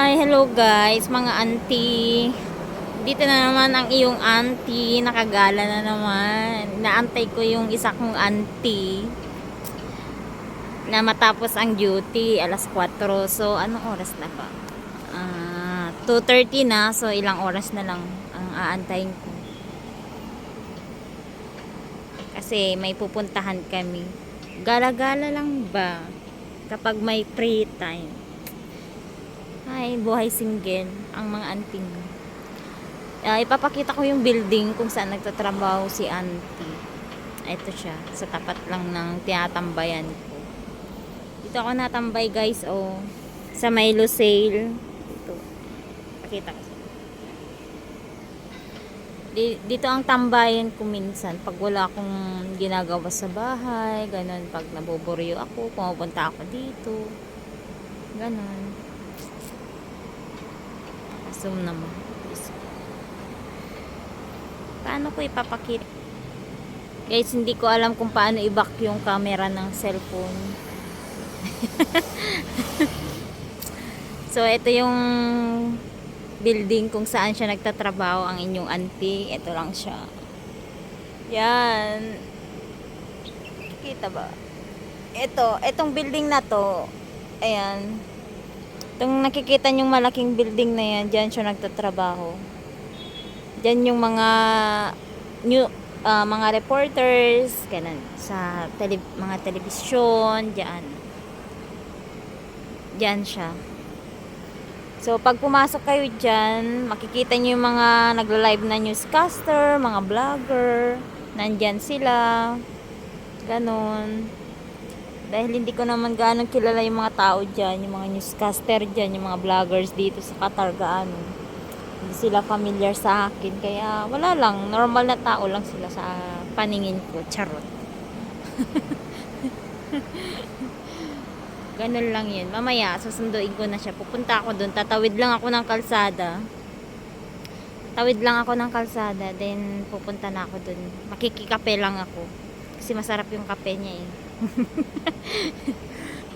Hi, hello guys, mga auntie. Dito na naman ang iyong auntie, nakagala na naman. Naantay ko yung isa kong auntie na matapos ang duty, alas 4. So, anong oras na ba? 2:30 na, so ilang oras na lang ang aantayin ko. Kasi may pupuntahan kami. Gala-gala lang ba? Kapag may free time. Hi, buhay single ang mga anting. Ipapakita ko yung building kung saan nagtatrabaho si auntie. Ito siya, sa tapat lang ng tinatambayan ko. Dito ako natambay guys, sa may Lucille. Ito, pakita ko. Dito ang tambayan ko minsan pag wala akong ginagawa sa bahay, ganun, pag naboboryo ako, pumupunta ako dito, ganun. Zoom naman. Paano ko ipapakita? Guys, hindi ko alam kung paano i-back yung camera ng cellphone. So, ito yung building kung saan siya nagtatrabaho ang inyong auntie. Ito lang siya. Yan. Kita ba? Itong building na to. Ayan. Itong nakikita nyong malaking building na yan, dyan siya nagtatrabaho. Dyan yung mga mga reporters, ganun, sa mga telebisyon, dyan siya. So, pag pumasok kayo dyan, makikita nyo yung mga nagla-live na newscaster, mga vlogger, nandyan sila, ganun. Dahil hindi ko naman ganun kilala yung mga tao dyan, yung mga newscaster dyan, yung mga vloggers dito sa Qatar, gaano. Hindi sila familiar sa akin, kaya wala lang, normal na tao lang sila sa paningin ko, charot. Ganun lang yun. Mamaya, susunduin ko na siya. Pupunta ako dun, tatawid lang ako ng kalsada. Then pupunta na ako dun. Makikikape lang ako. Kasi masarap yung kape niya eh.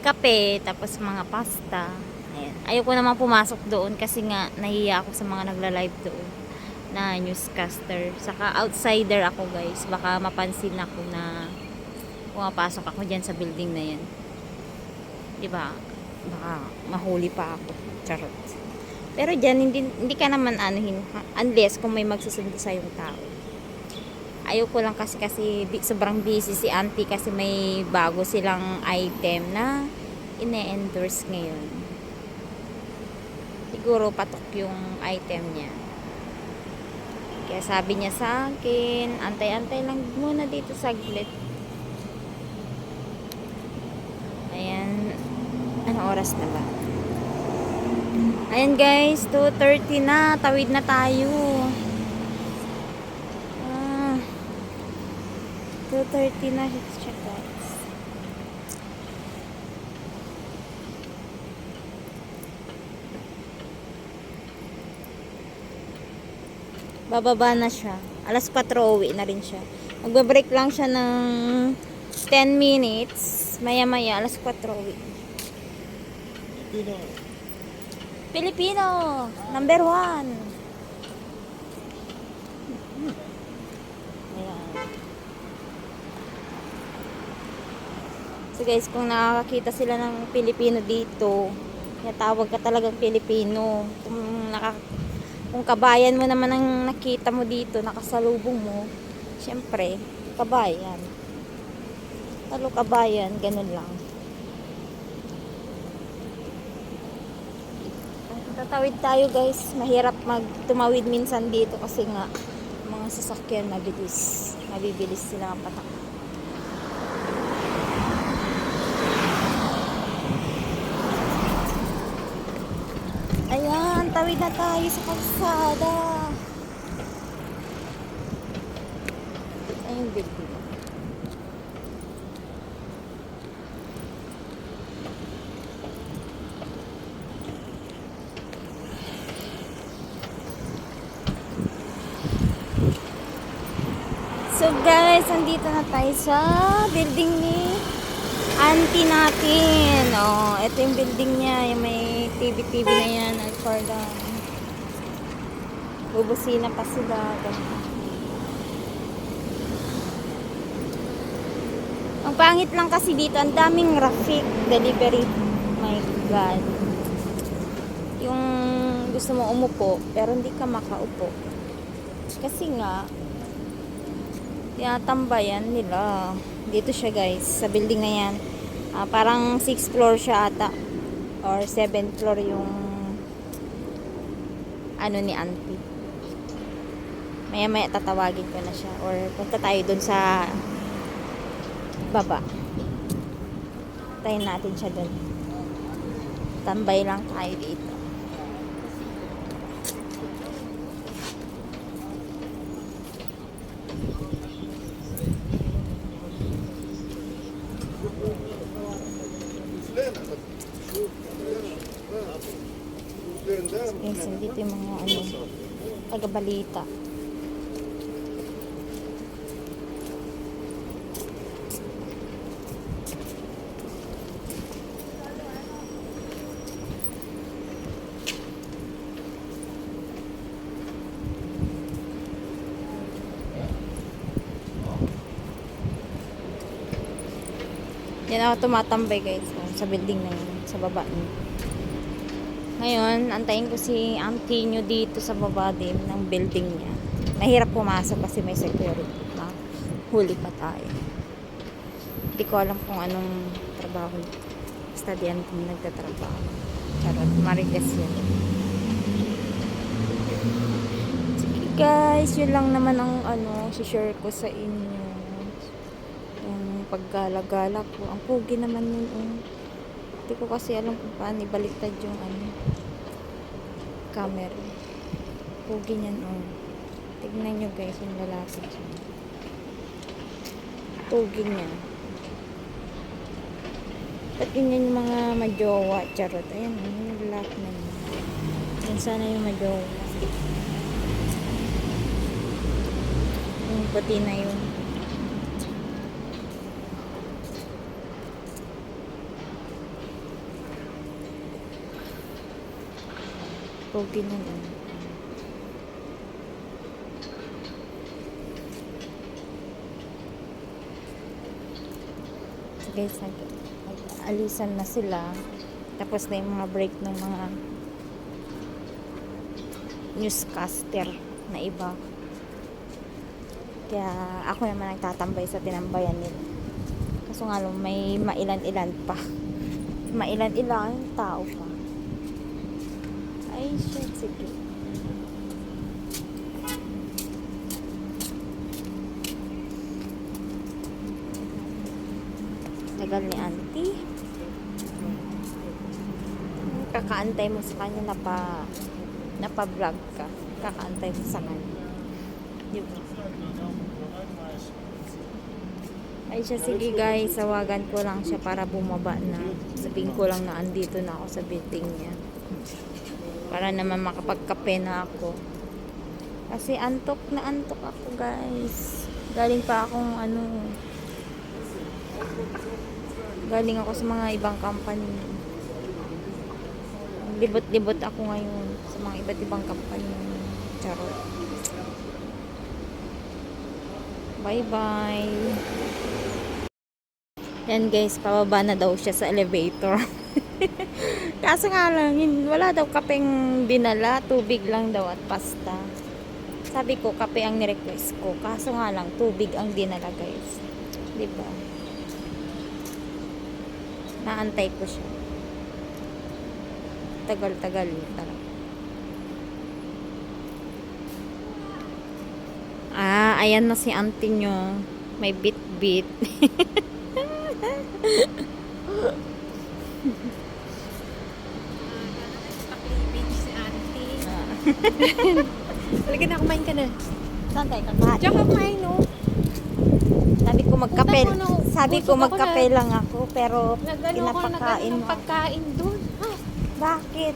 Kape, tapos mga pasta. Ayan. Ayoko naman pumasok doon kasi nga nahiya ako sa mga nagla-live doon na newscaster. Saka outsider ako guys. Baka mapansin ako na pumapasok ako dyan sa building na yan. Diba? Baka mahuli pa ako. Charot. Pero dyan hindi ka naman anuhin unless kung may magsusundo sa yung tao. Ayoko lang kasi sobrang busy si auntie kasi may bago silang item na ine-endorse ngayon. Siguro patok yung item niya. Kaya sabi niya sa akin, antay-antay lang muna dito saglit. Ayan. Anong oras na ba? Ayan guys, 2:30 na. Tawid na tayo. 2:30 na. Let's check guys. Bababa na siya. Alas 4 uwi na rin siya. Magbe-break lang siya ng 10 minutes. Maya-maya, alas 4 uwi. Pilipino! Number 1! Ayan. So guys, kung nakakakita sila ng Pilipino dito, tawag ka talagang Pilipino. Kung kabayan mo naman ang nakita mo dito, nakasalubong mo, syempre, kabayan. Talo kabayan, ganun lang. Tatawid tayo guys. Mahirap tumawid minsan dito kasi nga mga sasakyan mabibilis sila patak. Ayan, tawid na tayo sa kalsada. Ayun, building. So guys, andito na tayo sa building ni auntie natin. Oh, ito yung building niya. Yung may TV na yan. At for the bubusina pa sila. Ang pangit lang kasi dito, ang daming traffic delivery. My God. Yung gusto mo umupo, pero hindi ka makaupo. Kasi nga, tinatambayan nila. Dito siya guys, sa building na yan. Parang 6th floor siya ata. Or 7th floor yung ano ni auntie. Maya tatawagin ko na siya. Or punta tayo dun sa baba. Tayin natin siya dun. Tambay lang tayo dito. Yes, dito yung mga taga-balita. Yan ako tumatambay guys, sa building na yun, sa baba niyo. Ngayon, antayin ko si auntie nyo dito sa baba din ng building niya. Mahirap pumasok kasi may security. Huli pa tayo. Hindi ko alam kung anong trabaho. Estudyante nagtatrabaho. Charot, marites yan. Sige guys, yun lang naman ang share ko sa inyo. Yung paggala-gala ko. Ang pugi naman yun. Hindi ko kasi alam kung paano ibaliktad yung camera. Pugi niyan, tignan nyo guys yung lalaki dyan. Pugi niya. At ganyan yung mga majowa. Charot. Ayan, yung lalaki na yun. Yan sana yung majowa. Yung puti na yun. Pogi na yun. So guys, alisan na sila. Tapos na yung mga break ng mga newscaster na iba. Kaya ako naman nagtatambay sa tinambayan nila. Kaso nga lang, may mailan-ilan pa. Mailan-ilan tao pa. Ay, shit, sige. Tagal ni auntie. Kakaantay mo sa kanya napa-vlog ka. Kakaantay mo sa kanya. Diba? Ay siya, sige guys, sawagan ko lang siya para bumaba na. Sabihin ko lang na andito na ako sa building niya. Para naman makapagkape na ako. Kasi antok ako guys. Galing pa akong galing ako sa mga ibang company. Libot-libot ako ngayon sa mga iba't ibang company. Charot. Bye bye. Yan guys, pababa na daw siya sa elevator. Kaso nga lang, wala daw kapeng dinala, tubig lang daw at pasta. Sabi ko, kape ang nirequest ko. Kaso nga lang, tubig ang dinala guys. Diba? Naantay ko siya. Tagal-tagal talaga. Ayan na si auntie nyo. May bit-bit. Talaga na, kumain ka na. Saan tayo kakain? Diyan ka kumain, no? Sabi ko magkape. Punta ko na, Sabi ko busog ako magkape na. lang ako, pero pinapakain ng mo. pagkain doon. Bakit?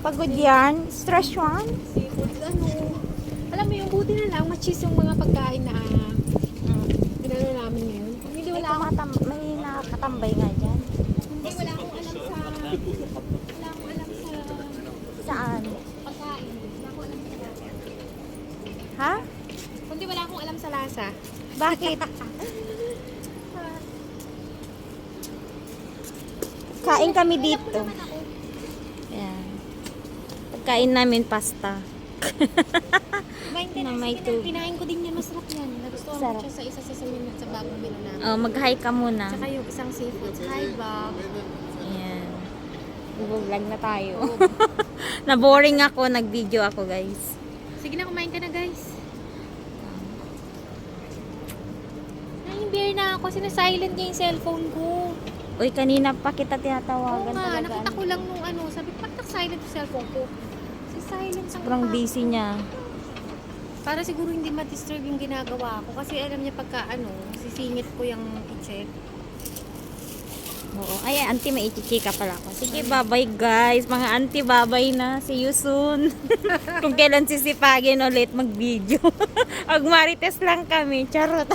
Pagod yan? Stress yan? Seafood, alam mo yung buti na lang, machis yung mga pagkain na namin ngayon. Kung hindi wala may nakatambay nga dyan. Hindi, wala akong alam sa... Wala akong alam sa... Saan? Pagkain. Wala akong alam sa lasa. Ha? Kundi wala akong alam sa lasa. Bakit? Kain kami dito. Ayan. Pagkain namin pasta. Na may tubig. Kinain ko din yan, masarap yan. Nagustuhan ko Sarap. siya sa isa sa menu sa bagong menu namin. Oh, mag-hi ka muna. Tsaka yung isang seafood. Hi, Bob. Ayan. Vlog na tayo. Na-boring ako, nag-video ako, guys. Sige na, kumain ka na, guys. Beer na ako, sinasilent niya yung cellphone ko. Uy, kanina pa kita Oo tinatawagan nga, talaga. nakita ko lang nung ano, sabi ko, bakit silent yung cellphone ko? Si silent ang Sobrang busy niya. Para siguro hindi ma-disturb yung ginagawa ko. Kasi alam niya pagka ano, sisingit ko yung kitchen. Oo. Ay, auntie, may ichichika pala ako. Sige, bye-bye guys. Mga auntie, bye-bye na. See you soon. Kung kailan sisipagin ulit mag-video. Marites lang kami. Charot.